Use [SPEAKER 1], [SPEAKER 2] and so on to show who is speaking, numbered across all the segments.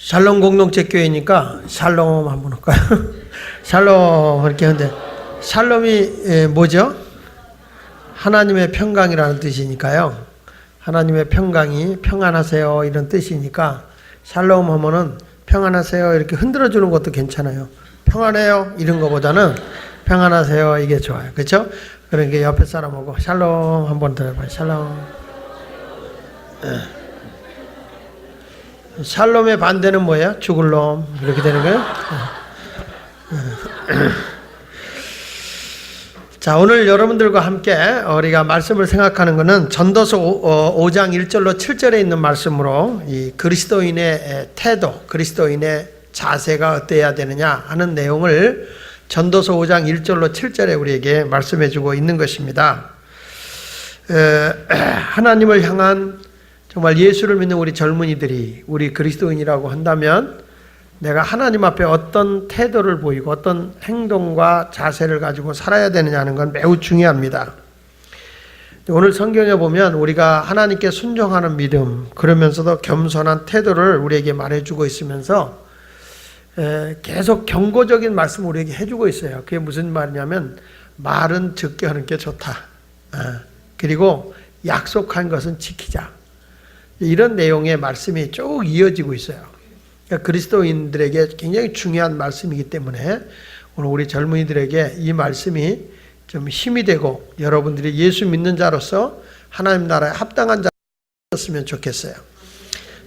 [SPEAKER 1] 샬롬 공동체 교회니까 샬롬 한번 할까요? 샬롬 이렇게 하는데 샬롬이 뭐죠? 하나님의 평강이라는 뜻이니까요. 하나님의 평강이 평안하세요 이런 뜻이니까 샬롬 하면은 평안하세요 이렇게 흔들어주는 것도 괜찮아요. 평안해요 이런 것보다는 평안하세요 이게 좋아요. 그렇죠? 그러니까 옆에 사람하고 샬롬 한번 더 해봐요. 샬롬. 샬롬의 반대는 뭐예요? 죽을 놈 이렇게 되는 거예요. 자, 오늘 여러분들과 함께 우리가 말씀을 생각하는 것은 전도서 5장 1절로 7절에 있는 말씀으로 이 그리스도인의 태도, 그리스도인의 자세가 어때야 되느냐 하는 내용을 전도서 5장 1절로 7절에 우리에게 말씀해 주고 있는 것입니다. 하나님을 향한 정말 예수를 믿는 우리 젊은이들이 우리 그리스도인이라고 한다면 내가 하나님 앞에 어떤 태도를 보이고 어떤 행동과 자세를 가지고 살아야 되느냐는 건 매우 중요합니다. 오늘 성경에 보면 우리가 하나님께 순종하는 믿음, 그러면서도 겸손한 태도를 우리에게 말해주고 있으면서 계속 경고적인 말씀을 우리에게 해주고 있어요. 그게 무슨 말이냐면 말은 적게 하는 게 좋다. 그리고 약속한 것은 지키자. 이런 내용의 말씀이 쭉 이어지고 있어요. 그러니까 그리스도인들에게 굉장히 중요한 말씀이기 때문에 오늘 우리 젊은이들에게 이 말씀이 좀 힘이 되고 여러분들이 예수 믿는 자로서 하나님 나라에 합당한 자였으면 좋겠어요.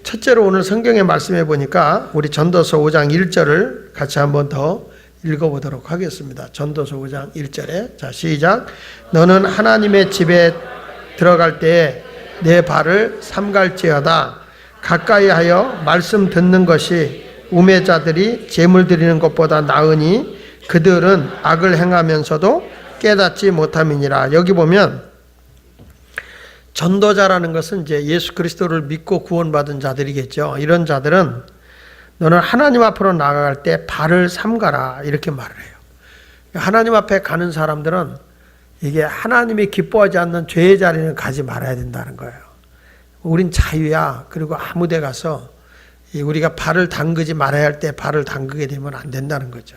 [SPEAKER 1] 첫째로 오늘 성경에 말씀해 보니까 우리 전도서 5장 1절을 같이 한번 더 읽어보도록 하겠습니다. 전도서 5장 1절에 자 시작. 너는 하나님의 집에 들어갈 때에 내 발을 삼갈지어다. 가까이 하여 말씀 듣는 것이 우매자들이 제물 드리는 것보다 나으니 그들은 악을 행하면서도 깨닫지 못함이니라. 여기 보면 전도자라는 것은 이제 예수 그리스도를 믿고 구원받은 자들이겠죠. 이런 자들은 너는 하나님 앞으로 나아갈 때 발을 삼가라 이렇게 말을 해요. 하나님 앞에 가는 사람들은 이게 하나님이 기뻐하지 않는 죄의 자리는 가지 말아야 된다는 거예요. 우린 자유야. 그리고 아무 데 가서 우리가 발을 담그지 말아야 할 때 발을 담그게 되면 안 된다는 거죠.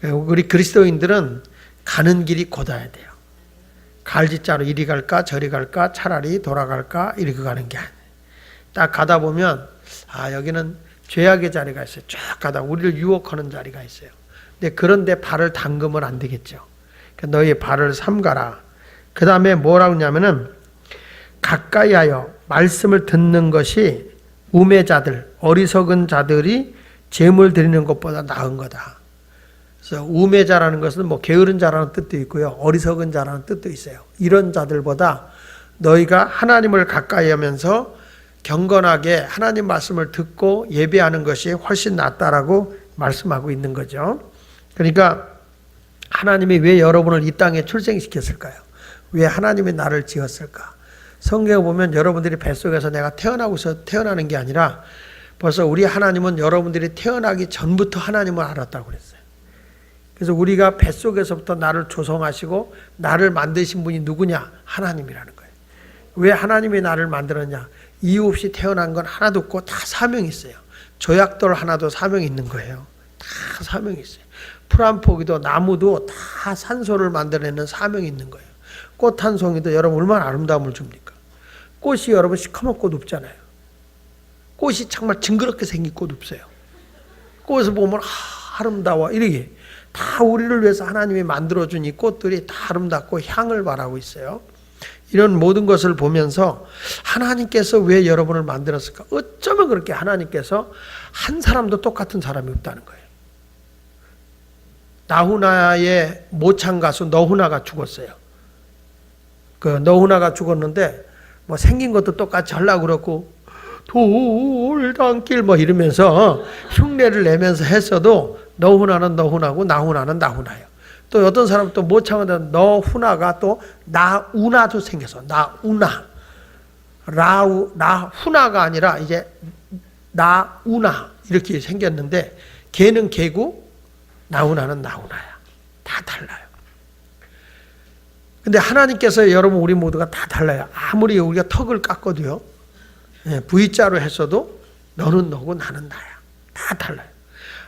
[SPEAKER 1] 우리 그리스도인들은 가는 길이 곧아야 돼요. 갈지자로 이리 갈까 저리 갈까 차라리 돌아갈까 이렇게 가는 게 아니에요. 딱 가다 보면 여기는 죄악의 자리가 있어요. 쭉 가다 우리를 유혹하는 자리가 있어요. 근데 그런데 발을 담그면 안 되겠죠. 그러니까 너희 발을 삼가라. 그 다음에 뭐라고 하냐면은 가까이 하여 말씀을 듣는 것이 우매자들, 어리석은 자들이 제물 드리는 것보다 나은 거다. 그래서 우매자라는 것은 뭐 게으른 자라는 뜻도 있고요. 어리석은 자라는 뜻도 있어요. 이런 자들보다 너희가 하나님을 가까이 하면서 경건하게 하나님 말씀을 듣고 예배하는 것이 훨씬 낫다라고 말씀하고 있는 거죠. 그러니까 하나님이 왜 여러분을 이 땅에 출생시켰을까요? 왜 하나님이 나를 지었을까? 성경에 보면 여러분들이 뱃속에서 내가 태어나고서 태어나는 게 아니라 벌써 우리 하나님은 여러분들이 태어나기 전부터 하나님을 알았다고 그랬어요. 그래서 우리가 뱃속에서부터 나를 조성하시고 나를 만드신 분이 누구냐? 하나님이라는 거예요. 왜 하나님이 나를 만들었냐? 이유 없이 태어난 건 하나도 없고 다 사명이 있어요. 조약돌 하나도 사명이 있는 거예요. 다 사명이 있어요. 풀 한 포기도 나무도 다 산소를 만들어내는 사명이 있는 거예요. 꽃 한 송이도 여러분 얼마나 아름다움을 줍니까? 꽃이 여러분 시커먼 꽃 없잖아요. 꽃이 정말 징그럽게 생긴 꽃 없어요. 꽃을 보면 아름다워 이렇게 다 우리를 위해서 하나님이 만들어준 이 꽃들이 다 아름답고 향을 발하고 있어요. 이런 모든 것을 보면서 하나님께서 왜 여러분을 만들었을까? 어쩌면 그렇게 하나님께서 한 사람도 똑같은 사람이 없다는 거예요. 나훈아의 모창 가수 너훈아가 죽었어요. 그 너훈아가 죽었는데 뭐 생긴 것도 똑같이 하려고 그렇고 돌담길 뭐 이러면서 흉내를 내면서 했어도 너훈아는 너훈아고 나훈아는 나훈아예요. 또 어떤 사람은 또 모창하는 너훈아가 또 나훈아도 생겨서 나훈아 나훈아가 아니라 이제 나훈아 이렇게 생겼는데 걔는 걔고 나훈아는 나훈아야. 다 달라요. 근데 하나님께서 여러분 우리 모두가 다 달라요. 아무리 우리가 턱을 깎아도요. V자로 했어도 너는 너고 나는 나야. 다 달라요.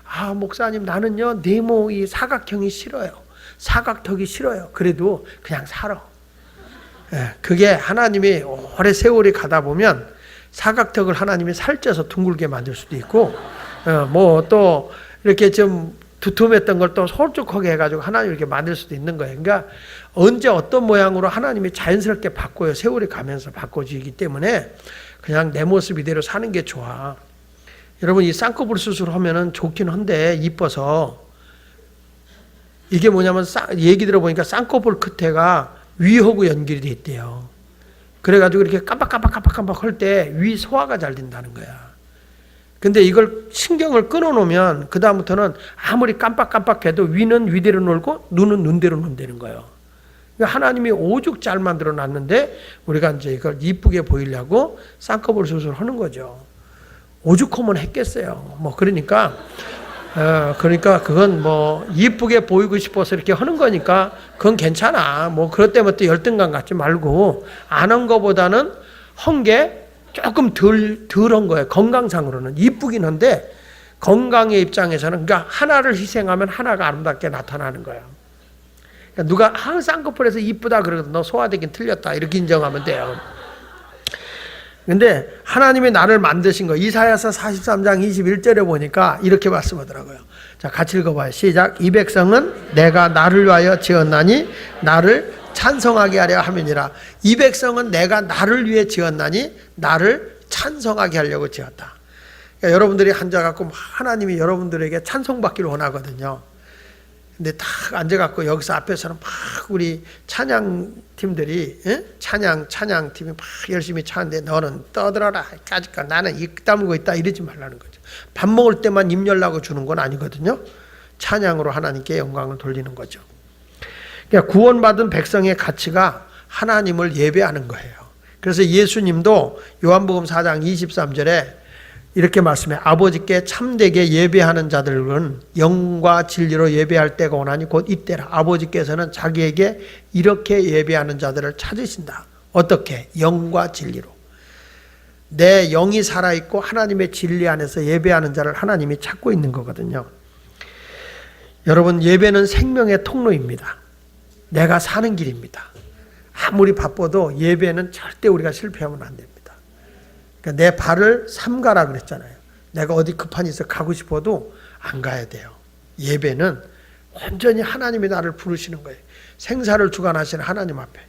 [SPEAKER 1] 아, 목사님, 나는요, 네모 이 사각형이 싫어요. 사각턱이 싫어요. 그래도 그냥 살아. 예, 그게 하나님이 오래 세월이 가다 보면 사각턱을 하나님이 살쪄서 둥글게 만들 수도 있고, 뭐 또 이렇게 좀 두툼했던 걸 또 솔직하게 해가지고 하나님 이렇게 만들 수도 있는 거예요. 그러니까 언제 어떤 모양으로 하나님이 자연스럽게 바꿔요. 세월이 가면서 바꿔지기 때문에 그냥 내 모습 이대로 사는 게 좋아. 여러분, 이 쌍꺼풀 수술하면은 좋긴 한데 이뻐서 이게 뭐냐면 얘기 들어보니까 쌍꺼풀 끝에가 위하고 연결이 돼 있대요. 그래가지고 이렇게 깜빡깜빡 할 때 위 소화가 잘 된다는 거야. 근데 이걸 신경을 끊어놓으면 그 다음부터는 아무리 깜빡깜빡해도 위는 위대로 놀고 눈은 눈대로 논다는 거예요. 그러니까 하나님이 오죽 잘 만들어 놨는데 우리가 이제 이걸 이쁘게 보이려고 쌍꺼풀 수술하는 거죠. 오죽하면 했겠어요. 뭐 그러니까 그건 뭐 이쁘게 보이고 싶어서 이렇게 하는 거니까 그건 괜찮아. 뭐 그것 때문에 또 열등감 갖지 말고 안 한 거보다는 한 게 조금 덜한 거예요. 건강상으로는 이쁘긴 한데 건강의 입장에서는 그러니까 하나를 희생하면 하나가 아름답게 나타나는 거예요. 그러니까 누가 쌍꺼풀에서 이쁘다 그러거든. 너 소화되긴 틀렸다 이렇게 인정하면 돼요. 근데 하나님이 나를 만드신 거 이사야서 43장 21절에 보니까 이렇게 말씀하더라고요. 자, 같이 읽어봐요. 시작. 이 백성은 내가 나를 위하여 지었나니 나를 찬송하게 하려 함이니라. 이 백성은 내가 나를 위해 지었나니 나를 찬송하게 하려고 지었다. 그러니까 여러분들이 앉아갖고 하나님이 여러분들에게 찬송받기를 원하거든요. 근데 딱 앉아갖고 여기서 앞에서는 막 우리 찬양팀들이 찬양팀이 막 열심히 차는데 너는 떠들어라 까짓까 나는 입 다물고 있다 이러지 말라는 거죠. 밥 먹을 때만 입 열라고 주는 건 아니거든요. 찬양으로 하나님께 영광을 돌리는 거죠. 그러니까 구원받은 백성의 가치가 하나님을 예배하는 거예요. 그래서 예수님도 요한복음 4장 23절에 이렇게 말씀해 아버지께 참되게 예배하는 자들은 영과 진리로 예배할 때가 오나니 곧 이때라. 아버지께서는 자기에게 이렇게 예배하는 자들을 찾으신다. 어떻게? 영과 진리로. 내 영이 살아있고 하나님의 진리 안에서 예배하는 자를 하나님이 찾고 있는 거거든요. 여러분, 예배는 생명의 통로입니다. 내가 사는 길입니다. 아무리 바빠도 예배는 절대 우리가 실패하면 안 됩니다. 그러니까 내 발을 삼가라 그랬잖아요. 내가 어디 급한 일에서 가고 싶어도 안 가야 돼요. 예배는 완전히 하나님이 나를 부르시는 거예요. 생사를 주관하시는 하나님 앞에.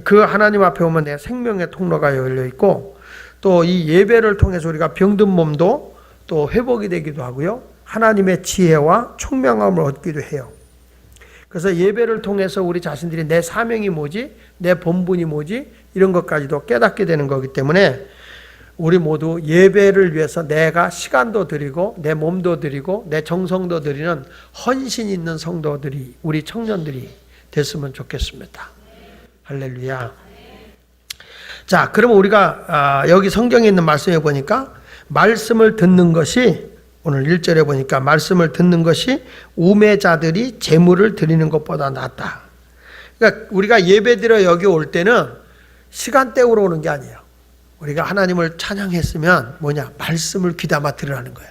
[SPEAKER 1] 그 하나님 앞에 오면 내 생명의 통로가 열려 있고 또 이 예배를 통해서 우리가 병든 몸도 또 회복이 되기도 하고요. 하나님의 지혜와 총명함을 얻기도 해요. 그래서 예배를 통해서 우리 자신들이 내 사명이 뭐지? 내 본분이 뭐지? 이런 것까지도 깨닫게 되는 거기 때문에 우리 모두 예배를 위해서 내가 시간도 드리고 내 몸도 드리고 내 정성도 드리는 헌신 있는 성도들이 우리 청년들이 됐으면 좋겠습니다. 할렐루야. 자, 그러면 우리가 여기 성경에 있는 말씀에 보니까 말씀을 듣는 것이 오늘 1절에 보니까 말씀을 듣는 것이 우매자들이 제물을 드리는 것보다 낫다. 그러니까 우리가 예배드려 여기 올 때는 시간 때우러 오는 게 아니에요. 우리가 하나님을 찬양했으면 뭐냐? 말씀을 귀담아 들으라는 거예요.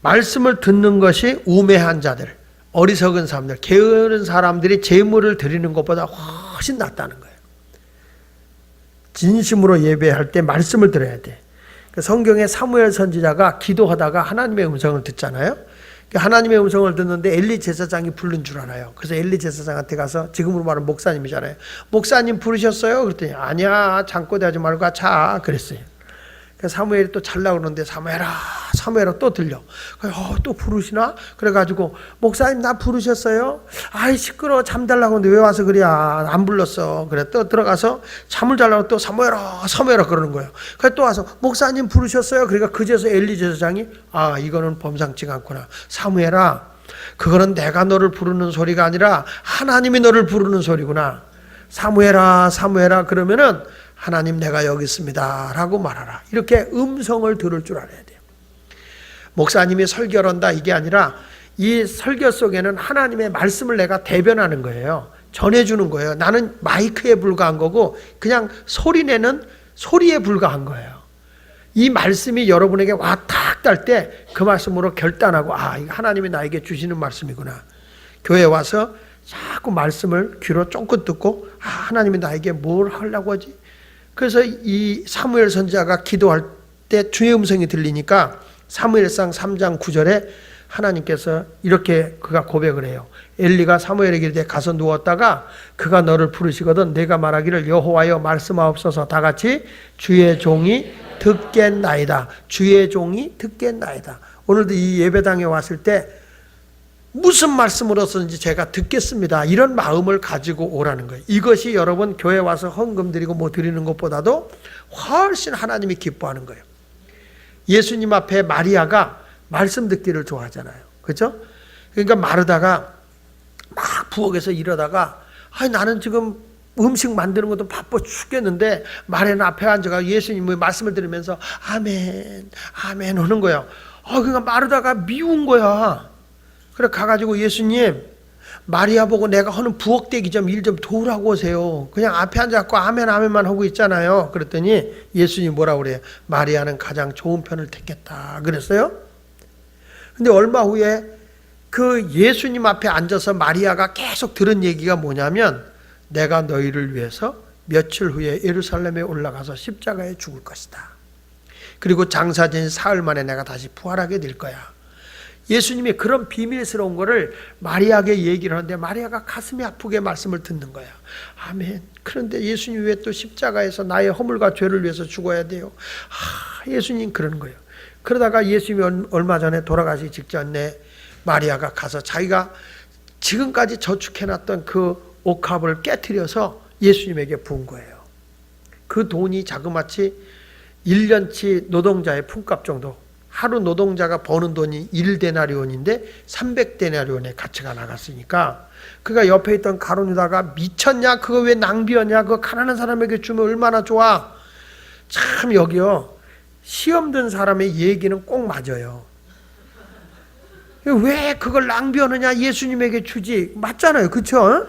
[SPEAKER 1] 말씀을 듣는 것이 우매한 자들, 어리석은 사람들, 게으른 사람들이 제물을 드리는 것보다 훨씬 낫다는 거예요. 진심으로 예배할 때 말씀을 들어야 돼. 성경에 사무엘 선지자가 기도하다가 하나님의 음성을 듣잖아요. 하나님의 음성을 듣는데 엘리 제사장이 부른 줄 알아요. 그래서 엘리 제사장한테 가서 지금으로 말하면 목사님이잖아요. 목사님 부르셨어요? 그랬더니 아니야, 잠꼬대 하지 말고 자 그랬어요. 그래서 사무엘이 또 잘라고 그러는데 사무엘아 또 들려. 또 부르시나? 그래가지고 목사님 나 부르셨어요? 아이 시끄러워 잠달라고 하는데 왜 와서 그래? 안 불렀어. 그래 또 들어가서 잠을 자려고 또 사무엘아 그러는 거예요. 그래 또 와서 목사님 부르셨어요? 그러니까 그제서 엘리 제사장이 이거는 범상치가 않구나. 사무엘아 그거는 내가 너를 부르는 소리가 아니라 하나님이 너를 부르는 소리구나. 사무엘아 그러면은 하나님 내가 여기 있습니다 라고 말하라. 이렇게 음성을 들을 줄 알아야 돼요. 목사님이 설교를 한다 이게 아니라 이 설교 속에는 하나님의 말씀을 내가 대변하는 거예요. 전해주는 거예요. 나는 마이크에 불과한 거고 그냥 소리내는 소리에 불과한 거예요. 이 말씀이 여러분에게 와 탁 달 때 그 말씀으로 결단하고, 아, 이거 하나님이 나에게 주시는 말씀이구나. 교회 와서 자꾸 말씀을 귀로 쫑긋 듣고, 아, 하나님이 나에게 뭘 하려고 하지? 그래서 이 사무엘 선지자가 기도할 때 주의 음성이 들리니까 사무엘상 3장 9절에 하나님께서 이렇게 그가 고백을 해요. 엘리가 사무엘에게 이르되 가서 누웠다가 그가 너를 부르시거든 내가 말하기를 여호와여 말씀하옵소서. 다 같이 주의 종이 듣겠나이다. 주의 종이 듣겠나이다. 오늘도 이 예배당에 왔을 때 무슨 말씀으로서든지 제가 듣겠습니다. 이런 마음을 가지고 오라는 거예요. 이것이 여러분 교회 와서 헌금 드리고 뭐 드리는 것보다도 훨씬 하나님이 기뻐하는 거예요. 예수님 앞에 마리아가 말씀 듣기를 좋아하잖아요. 그렇죠? 그러니까 마르다가 막 부엌에서 이러다가, 아니 나는 지금 음식 만드는 것도 바빠 죽겠는데 마리아는 앞에 앉아가 예수님의 말씀을 들으면서 아멘 아멘 하는 거야. 그러니까 마르다가 미운 거야. 그래 가가지고 예수님, 마리아 보고 내가 하는 부엌대기 좀 일 좀 도우라고 하세요. 그냥 앞에 앉아갖고 아멘 아멘만 하고 있잖아요. 그랬더니 예수님 뭐라고 그래요? 마리아는 가장 좋은 편을 택했다 그랬어요. 근데 얼마 후에 그 예수님 앞에 앉아서 마리아가 계속 들은 얘기가 뭐냐면, 내가 너희를 위해서 며칠 후에 예루살렘에 올라가서 십자가에 죽을 것이다. 그리고 장사진 사흘 만에 내가 다시 부활하게 될 거야. 예수님이 그런 비밀스러운 거를 마리아에게 얘기를 하는데 마리아가 가슴이 아프게 말씀을 듣는 거야. 아멘. 그런데 예수님 왜 또 십자가에서 나의 허물과 죄를 위해서 죽어야 돼요? 예수님 그러는 거예요. 그러다가 예수님이 얼마 전에 돌아가시기 직전에 마리아가 가서 자기가 지금까지 저축해놨던 그 옥합을 깨트려서 예수님에게 부은 거예요. 그 돈이 자그마치 1년치 노동자의 품값 정도, 하루 노동자가 버는 돈이 1데나리온인데 300데나리온의 가치가 나갔으니까 그가 옆에 있던 가룟 유다가 미쳤냐? 그거 왜 낭비하냐? 그거 가난한 사람에게 주면 얼마나 좋아? 참 여기요, 시험 든 사람의 얘기는 꼭 맞아요. 왜 그걸 낭비하느냐? 예수님에게 주지. 맞잖아요. 그렇죠?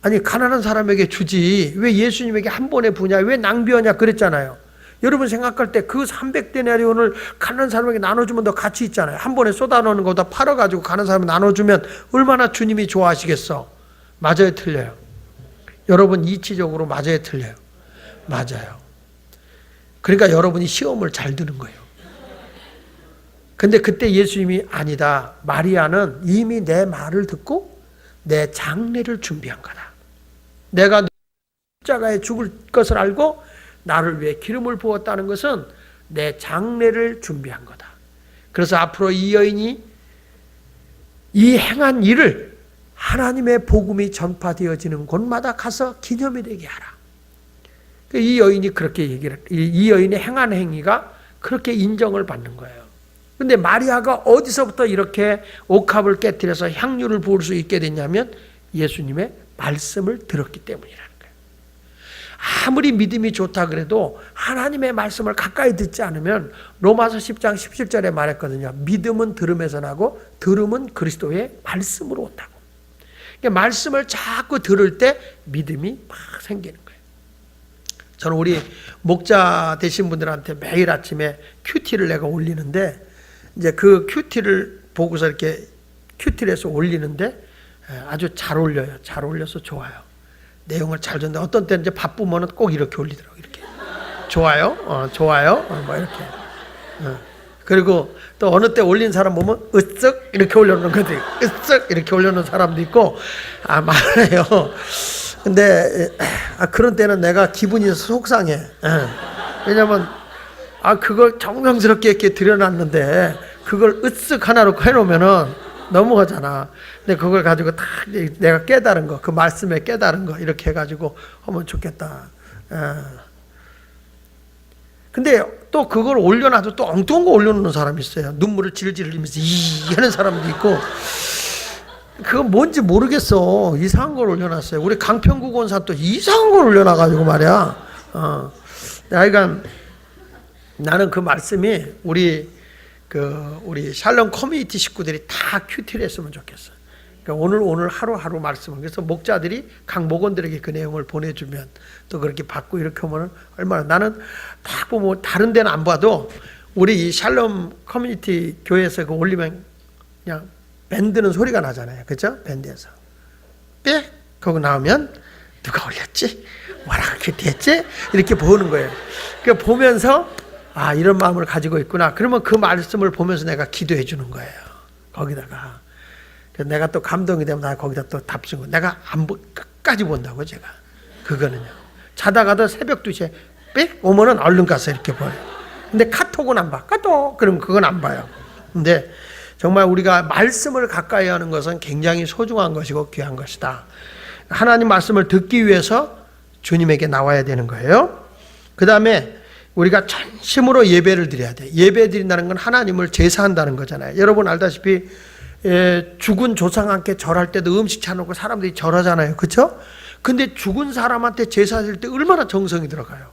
[SPEAKER 1] 아니 가난한 사람에게 주지 왜 예수님에게 한 번에 부냐? 왜 낭비하냐? 그랬잖아요. 여러분 생각할 때 그 300데나리온을 가난한 사람에게 나눠주면 더 가치 있잖아요. 한 번에 쏟아놓는 것보다 팔아가지고 가난한 사람에 나눠주면 얼마나 주님이 좋아하시겠어. 맞아요? 틀려요? 여러분 이치적으로 맞아요? 틀려요? 맞아요. 그러니까 여러분이 시험을 잘 드는 거예요. 근데 그때 예수님이 아니다. 마리아는 이미 내 말을 듣고 내 장례를 준비한 거다. 내가 십자가에 죽을 것을 알고 나를 위해 기름을 부었다는 것은 내 장례를 준비한 거다. 그래서 앞으로 이 여인이 이 행한 일을 하나님의 복음이 전파되어지는 곳마다 가서 기념이 되게 하라. 이 여인이 그렇게 얘기를, 이 여인의 행한 행위가 그렇게 인정을 받는 거예요. 근데 마리아가 어디서부터 이렇게 옥합을 깨뜨려서 향유를 부을 수 있게 됐냐면 예수님의 말씀을 들었기 때문이라는 거예요. 아무리 믿음이 좋다 그래도 하나님의 말씀을 가까이 듣지 않으면 로마서 10장 17절에 말했거든요. 믿음은 들음에서 나고 들음은 그리스도의 말씀으로 온다고. 그러니까 말씀을 자꾸 들을 때 믿음이 막 생기는 거예요. 저는 우리 목자 되신 분들한테 매일 아침에 큐티를 내가 올리는데 이제 그 큐티를 보고서 이렇게 큐티를 해서 올리는데 아주 잘 올려요. 잘 올려서 좋아요. 내용을 잘 듣는데 어떤 때는 이제 바쁘면은 꼭 이렇게 올리더라고요. 이렇게. 좋아요? 좋아요? 뭐 이렇게. 그리고 또 어느 때 올린 사람 보면 으쓱 이렇게 올려놓는 것도 있고 으쓱 이렇게 올려놓는 사람도 있고 많아요. 근데 그런 때는 내가 기분이 속상해. 왜냐면 그걸 정성스럽게 이렇게 들여놨는데 그걸 으쓱 하나로 해놓으면은 넘어가잖아. 근데 그걸 가지고 다 내가 깨달은 거, 그 말씀에 깨달은 거 이렇게 해가지고 하면 좋겠다. 근데 또 그걸 올려놔도 또 엉뚱한 거 올려놓는 사람이 있어요. 눈물을 질질 흘리면서 이 하는 사람도 있고. 그건 뭔지 모르겠어. 이상한 걸 올려놨어요. 우리 강평구 원사 또 이상한 걸 올려놔가지고 말이야. 그러니까 나는 그 말씀이 우리 샬롬 커뮤니티 식구들이 다 큐티를 했으면 좋겠어. 그러니까 오늘 하루하루 말씀을, 그래서 목자들이 각 목원들에게 그 내용을 보내주면 또 그렇게 받고 이렇게 하면 얼마나, 나는 딱 보면 다른 데는 안 봐도 우리 이 샬롬 커뮤니티 교회에서 그 올리면 그냥 밴드는 소리가 나잖아요. 그죠? 밴드에서. 빽! 그거 나오면 누가 올렸지? 뭐라 그렇게 됐지? 이렇게 보는 거예요. 그러니까 보면서 아, 이런 마음을 가지고 있구나. 그러면 그 말씀을 보면서 내가 기도해 주는 거예요. 거기다가. 그래서 내가 또 감동이 되면 나 거기다 또 답 주고, 내가 끝까지 본다고 제가. 그거는요. 자다가도 새벽 2시에 빽 오면은 얼른 가서 이렇게 봐요. 근데 카톡은 안 봐. 카톡! 그럼 그건 안 봐요. 근데 정말 우리가 말씀을 가까이 하는 것은 굉장히 소중한 것이고 귀한 것이다. 하나님 말씀을 듣기 위해서 주님에게 나와야 되는 거예요. 그 다음에 우리가 전심으로 예배를 드려야 돼. 예배 드린다는 건 하나님을 제사한다는 거잖아요. 여러분 알다시피 죽은 조상 함께 절할 때도 음식 차놓고 사람들이 절하잖아요. 그렇죠? 근데 죽은 사람한테 제사 드릴 때 얼마나 정성이 들어가요.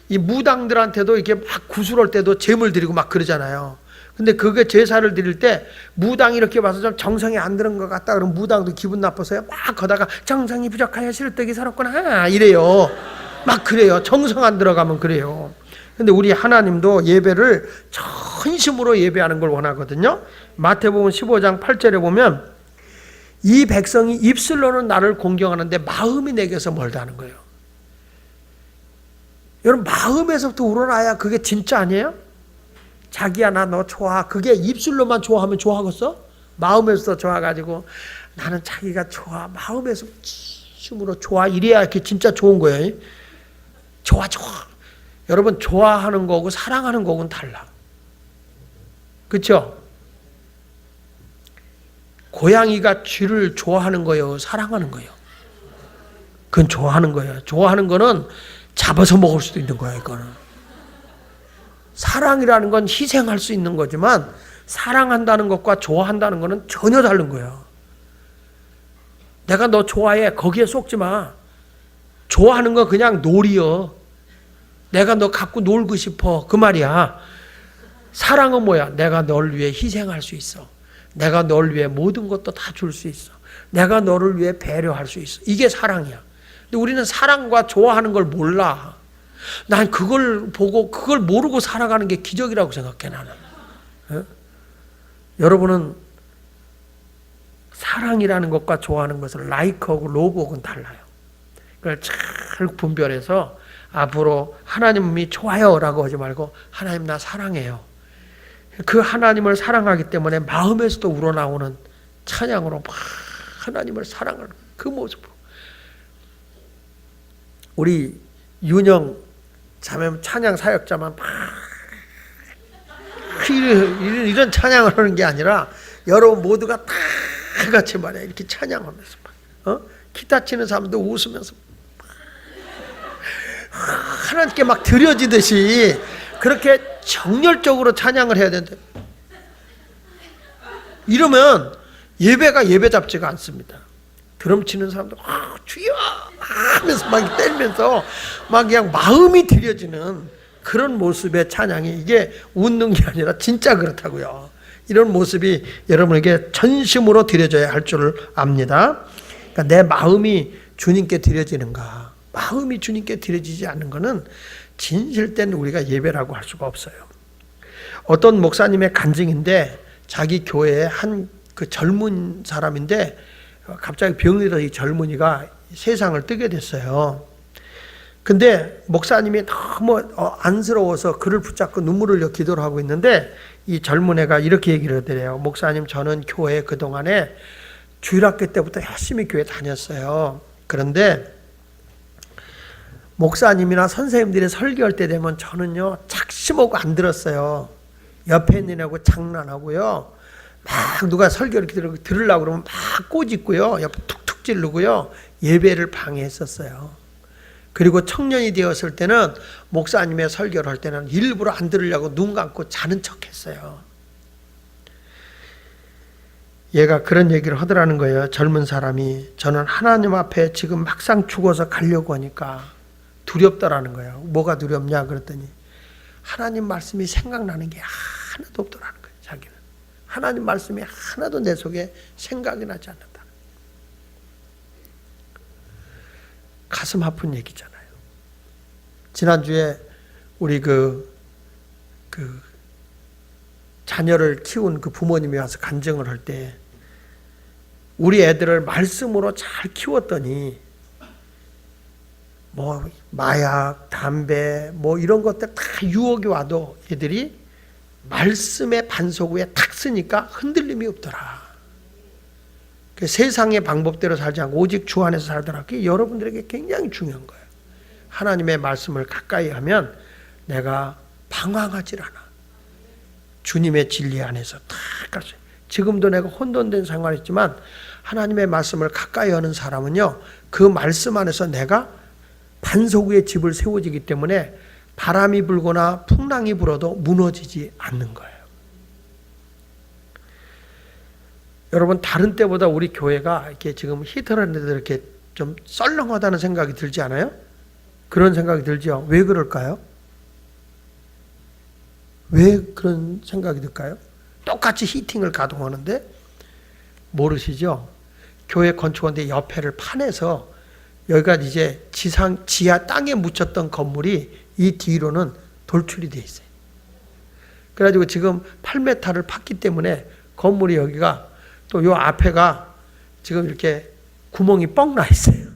[SPEAKER 1] 이 무당들한테도 이렇게 막 구슬할 때도 제물 드리고 막 그러잖아요. 근데 그게 제사를 드릴 때 무당이 이렇게 봐서 좀 정성이 안 드는 것 같다 그러면 무당도 기분 나빠서요. 막 거다가 정성이 부족하여 실떡이 서럽구나 이래요. 막 그래요. 정성 안 들어가면 그래요. 근데 우리 하나님도 예배를 전심으로 예배하는 걸 원하거든요. 마태복음 15장 8절에 보면 이 백성이 입술로는 나를 공경하는데 마음이 내게서 멀다는 거예요. 여러분 마음에서부터 우러나야 그게 진짜 아니에요? 자기야 나 너 좋아. 그게 입술로만 좋아하면 좋아하겠어? 마음에서 좋아가지고 나는 자기가 좋아. 마음에서 진심으로 좋아. 이래야 이렇게 진짜 좋은 거예요. 좋아. 여러분 좋아하는 거고 사랑하는 거고는 달라. 그렇죠? 고양이가 쥐를 좋아하는 거예요? 사랑하는 거예요? 그건 좋아하는 거예요. 좋아하는 거는 잡아서 먹을 수도 있는 거예요. 이거는. 사랑이라는 건 희생할 수 있는 거지만 사랑한다는 것과 좋아한다는 것은 전혀 다른 거예요. 내가 너 좋아해. 거기에 속지 마. 좋아하는 건 그냥 놀이요. 내가 너 갖고 놀고 싶어. 그 말이야. 사랑은 뭐야? 내가 널 위해 희생할 수 있어. 내가 널 위해 모든 것도 다 줄 수 있어. 내가 너를 위해 배려할 수 있어. 이게 사랑이야. 근데 우리는 사랑과 좋아하는 걸 몰라. 난 그걸 보고 그걸 모르고 살아가는 게 기적이라고 생각해 나는. 어? 여러분은 사랑이라는 것과 좋아하는 것을 라이크하고 로브하고는 달라요. 그걸 잘 분별해서 앞으로 하나님이 좋아요라고 하지 말고 하나님 나 사랑해요. 그 하나님을 사랑하기 때문에 마음에서도 우러나오는 찬양으로 막 하나님을 사랑하는 그 모습으로. 우리 윤영 자매 찬양 사역자만 막 이런 찬양을 하는 게 아니라 여러분 모두가 다 같이 말이야 이렇게 찬양하면서 기타 치는 사람도 웃으면서 하나님께 막 드려지듯이 그렇게 정열적으로 찬양을 해야 되는데 이러면 예배가 예배답지가 않습니다. 드럼 치는 사람도 주여 하면서 막 때리면서 막 그냥 마음이 들여지는 그런 모습의 찬양이 이게 웃는 게 아니라 진짜 그렇다고요. 이런 모습이 여러분에게 전심으로 드려져야 할 줄을 압니다. 그러니까 내 마음이 주님께 드려지는가? 마음이 주님께 드려지지 않는 것은 진실된 우리가 예배라고 할 수가 없어요. 어떤 목사님의 간증인데 자기 교회에 한 그 젊은 사람인데 갑자기 병이 들어 이 젊은이가 세상을 뜨게 됐어요. 근데 목사님이 너무 안쓰러워서 그를 붙잡고 눈물을 흘려 기도를 하고 있는데 이 젊은 애가 이렇게 얘기를 하더래요. 목사님 저는 교회 그동안에 주일학교 때부터 열심히 교회 다녔어요. 그런데 목사님이나 선생님들이 설교할 때 되면 저는요 작심하고 안 들었어요. 옆에 있는 애하고 장난하고요. 막 누가 설교 이렇게 들으려고 그러면 막 꼬집고요. 옆에 툭툭 찌르고요. 예배를 방해했었어요. 그리고 청년이 되었을 때는 목사님의 설교를 할 때는 일부러 안 들으려고 눈 감고 자는 척했어요. 얘가 그런 얘기를 하더라는 거예요. 젊은 사람이 저는 하나님 앞에 지금 막상 죽어서 가려고 하니까 두렵더라는 거예요. 뭐가 두렵냐 그랬더니 하나님 말씀이 생각나는 게 하나도 없더라는 거예요. 자기는 하나님 말씀이 하나도 내 속에 생각이 나지 않는다. 가슴 아픈 얘기잖아요. 지난주에 우리 자녀를 키운 그 부모님이 와서 간증을 할 때 우리 애들을 말씀으로 잘 키웠더니 뭐 마약, 담배 뭐 이런 것들 다 유혹이 와도 애들이 말씀의 반석 위에 탁 쓰니까 흔들림이 없더라. 그 세상의 방법대로 살지 않고 오직 주 안에서 살더라. 그게 여러분들에게 굉장히 중요한 거예요. 하나님의 말씀을 가까이 하면 내가 방황하질 않아. 주님의 진리 안에서 다 갈 수 있어요. 지금도 내가 혼돈된 생활이지만 하나님의 말씀을 가까이 하는 사람은요, 그 말씀 안에서 내가 반석 위에 집을 세워지기 때문에 바람이 불거나 풍랑이 불어도 무너지지 않는 거예요. 여러분, 다른 때보다 우리 교회가 이렇게 지금 히트라는데 이렇게 좀 썰렁하다는 생각이 들지 않아요? 그런 생각이 들죠. 왜 그럴까요? 왜 그런 생각이 들까요? 똑같이 히팅을 가동하는데 모르시죠? 교회 건축원대 옆에를 파내서 여기가 이제 지하 땅에 묻혔던 건물이 이 뒤로는 돌출이 돼 있어요. 그래가지고 지금 8m를 팠기 때문에 건물이 여기가 또 요 앞에가 지금 이렇게 구멍이 뻥 나 있어요.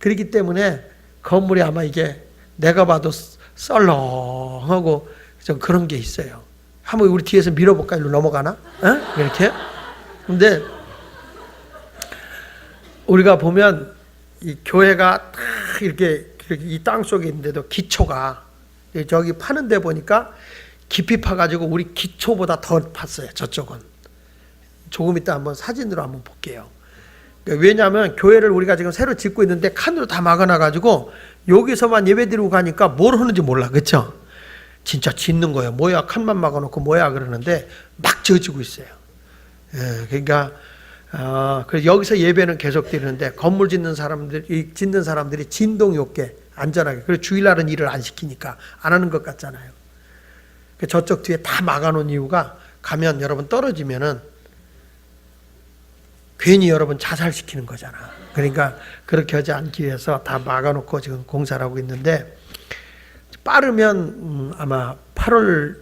[SPEAKER 1] 그렇기 때문에 건물이 아마 이게 내가 봐도 썰렁하고 좀 그런 게 있어요. 한번 우리 뒤에서 밀어볼까? 일로 넘어가나? 어? 이렇게? 근데 우리가 보면 이 교회가 딱 이렇게 이 땅 속에 있는데도 기초가 저기 파는 데 보니까 깊이 파가지고 우리 기초보다 더 팠어요. 저쪽은. 조금 이따 한번 사진으로 한번 볼게요. 왜냐하면 교회를 우리가 지금 새로 짓고 있는데 칸으로 다 막아놔가지고 여기서만 예배 드리고 가니까 뭘 하는지 몰라. 그렇죠? 진짜 짓는 거예요. 뭐야, 칸만 막아놓고 뭐야 그러는데 막 지어지고 있어요. 예, 그러니까 그래서 여기서 예배는 계속 드리는데 건물 짓는 사람들이 진동이 없게 안전하게. 그리고 주일날은 일을 안 시키니까 안 하는 것 같잖아요. 저쪽 뒤에 다 막아놓은 이유가 가면 여러분 떨어지면은 괜히 여러분 자살시키는 거잖아. 그러니까 그렇게 하지 않기 위해서 다 막아놓고 지금 공사를 하고 있는데 빠르면 아마 8월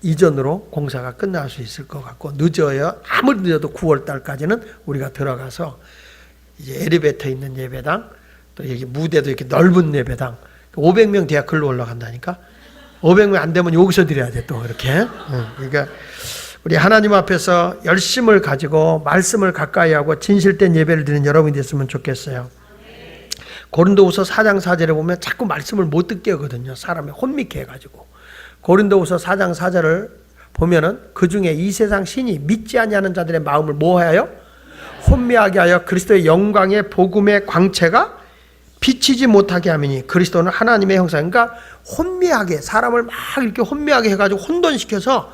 [SPEAKER 1] 이전으로 공사가 끝날 수 있을 것 같고 늦어야 아무리 늦어도 9월 달까지는 우리가 들어가서 이제 엘리베이터 있는 예배당 또 여기 무대도 이렇게 넓은 예배당 500명 돼야 글로 올라간다니까 500명 안 되면 여기서 드려야 돼 또 이렇게. 그러니까 우리 하나님 앞에서 열심을 가지고 말씀을 가까이 하고 진실된 예배를 드리는 여러분이 됐으면 좋겠어요. 고린도후서 4장 4절에 보면 자꾸 말씀을 못 듣게 하거든요. 사람이 혼미케 해가지고. 고린도후서 4장 4절을 보면은 그 중에 이 세상 신이 믿지 아니하는 자들의 마음을 뭐하여? 혼미하게 하여 그리스도의 영광의 복음의 광채가 비치지 못하게 하미니 그리스도는 하나님의 형상. 그러니까 혼미하게 사람을 막 이렇게 혼미하게 해가지고 혼돈시켜서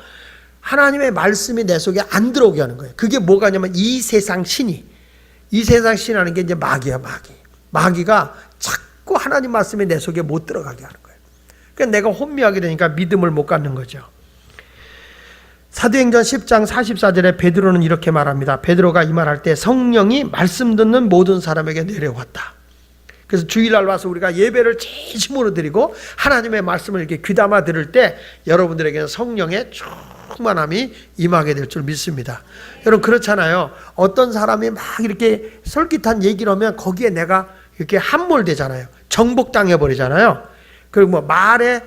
[SPEAKER 1] 하나님의 말씀이 내 속에 안 들어오게 하는 거예요. 그게 뭐가냐면 이 세상 신이. 이 세상 신이라는 게 이제 마귀야, 마귀. 마귀가 자꾸 하나님 말씀이 내 속에 못 들어가게 하는 거예요. 그러니까 내가 혼미하게 되니까 믿음을 못 갖는 거죠. 사도행전 10장 44절에 베드로는 이렇게 말합니다. 베드로가 이 말할 때 성령이 말씀 듣는 모든 사람에게 내려왔다. 그래서 주일날 와서 우리가 예배를 진심으로 드리고 하나님의 말씀을 이렇게 귀담아 들을 때 여러분들에게는 성령의 충만함이 임하게 될 줄 믿습니다. 여러분 그렇잖아요. 어떤 사람이 막 이렇게 솔깃한 얘기를 하면 거기에 내가 이렇게 함몰되잖아요. 정복당해 버리잖아요. 그리고 뭐 말에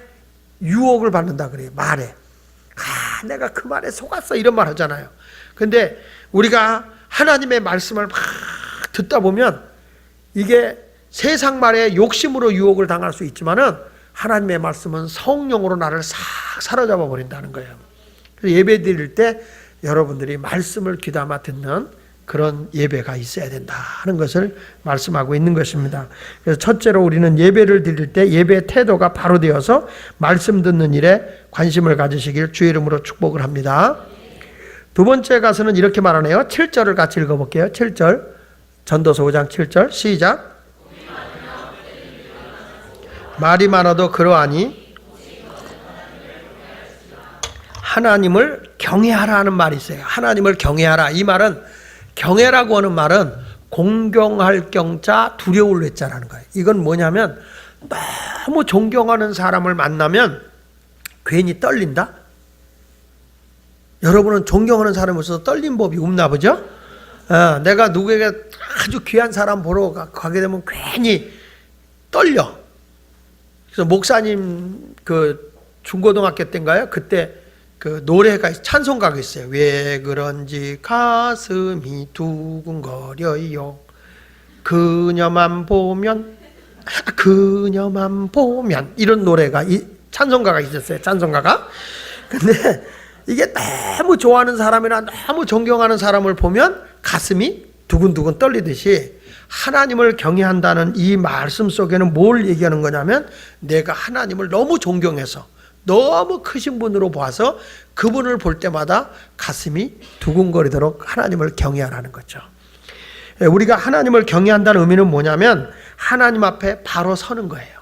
[SPEAKER 1] 유혹을 받는다 그래요. 말에. 내가 그 말에 속았어 이런 말 하잖아요. 근데 우리가 하나님의 말씀을 막 듣다 보면 이게 세상 말에 욕심으로 유혹을 당할 수 있지만은 하나님의 말씀은 성령으로 나를 싹 사로잡아 버린다는 거예요. 그래서 예배 드릴 때 여러분들이 말씀을 귀담아 듣는 그런 예배가 있어야 된다 하는 것을 말씀하고 있는 것입니다. 그래서 첫째로 우리는 예배를 드릴 때 예배의 태도가 바로 되어서 말씀 듣는 일에 관심을 가지시길 주의 이름으로 축복을 합니다. 두 번째 가서는 이렇게 말하네요. 7절을 같이 읽어볼게요. 7절 전도서 5장 7절 시작. 말이 많아도 그러하니 하나님을 경외하라 하는 말이 있어요. 하나님을 경외하라. 이 말은 경외라고 하는 말은 공경할 경자 두려울 외자라는 거예요. 이건 뭐냐면 너무 존경하는 사람을 만나면 괜히 떨린다? 여러분은 존경하는 사람이 있어서 떨린 법이 없나 보죠? 내가 누구에게 아주 귀한 사람 보러 가게 되면 괜히 떨려. 그래서 목사님 그 중고등학교 때인가요? 그때 그 노래가 찬송가가 있어요. 왜 그런지 가슴이 두근거려요. 그녀만 보면 이런 노래가 찬송가가 있었어요. 찬송가가. 근데 이게 너무 좋아하는 사람이나 너무 존경하는 사람을 보면 가슴이 두근두근 떨리듯이 하나님을 경외한다는 이 말씀 속에는 뭘 얘기하는 거냐면 내가 하나님을 너무 존경해서 너무 크신 분으로 봐서 그분을 볼 때마다 가슴이 두근거리도록 하나님을 경외하라는 거죠. 우리가 하나님을 경외한다는 의미는 뭐냐면 하나님 앞에 바로 서는 거예요.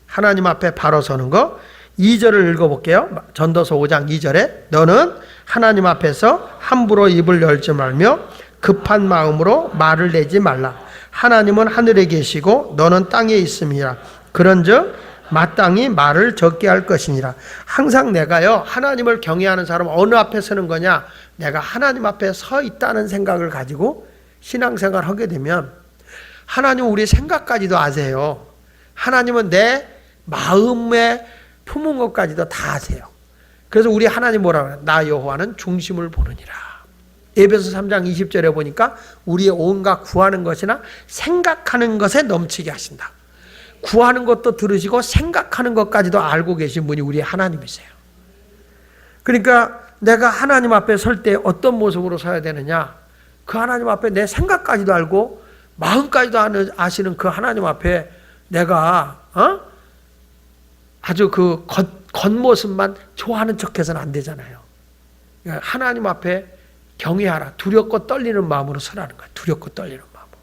[SPEAKER 1] 하나님 앞에 바로 서는 거. 2절을 읽어볼게요. 전도서 5장 2절에 너는 하나님 앞에서 함부로 입을 열지 말며 급한 마음으로 말을 내지 말라. 하나님은 하늘에 계시고 너는 땅에 있음이라. 그런즉 마땅히 말을 적게 할 것이니라. 항상 내가요 하나님을 경외하는 사람 어느 앞에 서는 거냐? 내가 하나님 앞에 서 있다는 생각을 가지고 신앙생활을 하게 되면 하나님은 우리 생각까지도 아세요. 하나님은 내 마음에 품은 것까지도 다 아세요. 그래서 우리 하나님 뭐라고 해요? 나 여호와는 중심을 보느니라. 에베소 3장 20절에 보니까 우리의 온갖 구하는 것이나 생각하는 것에 넘치게 하신다. 구하는 것도 들으시고 생각하는 것까지도 알고 계신 분이 우리 하나님이세요. 그러니까 내가 하나님 앞에 설 때 어떤 모습으로 서야 되느냐? 그 하나님 앞에 내 생각까지도 알고 마음까지도 아시는 그 하나님 앞에 내가 아주 그 겉모습만 좋아하는 척해서는 안 되잖아요. 그러니까 하나님 앞에 경외하라. 두렵고 떨리는 마음으로 서라는 거예요. 두렵고 떨리는 마음으로.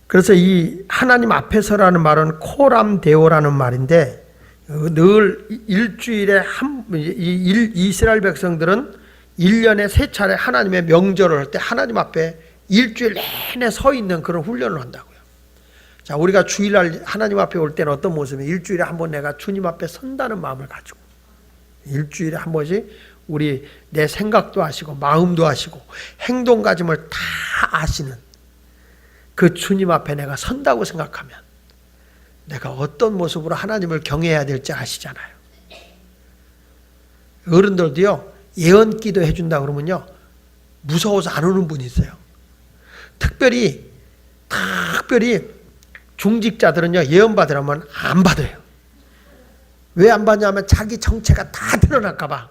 [SPEAKER 1] 그래서 이 하나님 앞에 서라는 말은 코람데오라는 말인데 늘 일주일에 이스라엘 백성들은 1년에 3차례 하나님의 명절을 할 때 하나님 앞에 일주일 내내 서 있는 그런 훈련을 한다고요. 자, 우리가 주일날 하나님 앞에 올 때는 어떤 모습이에요? 일주일에 한 번 내가 주님 앞에 선다는 마음을 가지고 일주일에 한 번씩 우리 내 생각도 아시고 마음도 아시고 행동가짐을 다 아시는 그 주님 앞에 내가 선다고 생각하면 내가 어떤 모습으로 하나님을 경외해야 될지 아시잖아요. 어른들도요 예언기도 해준다 그러면요 무서워서 안 오는 분이 있어요. 특별히 중직자들은요 예언 받으라면 안 받아요. 왜 안 받냐면 자기 정체가 다 드러날까 봐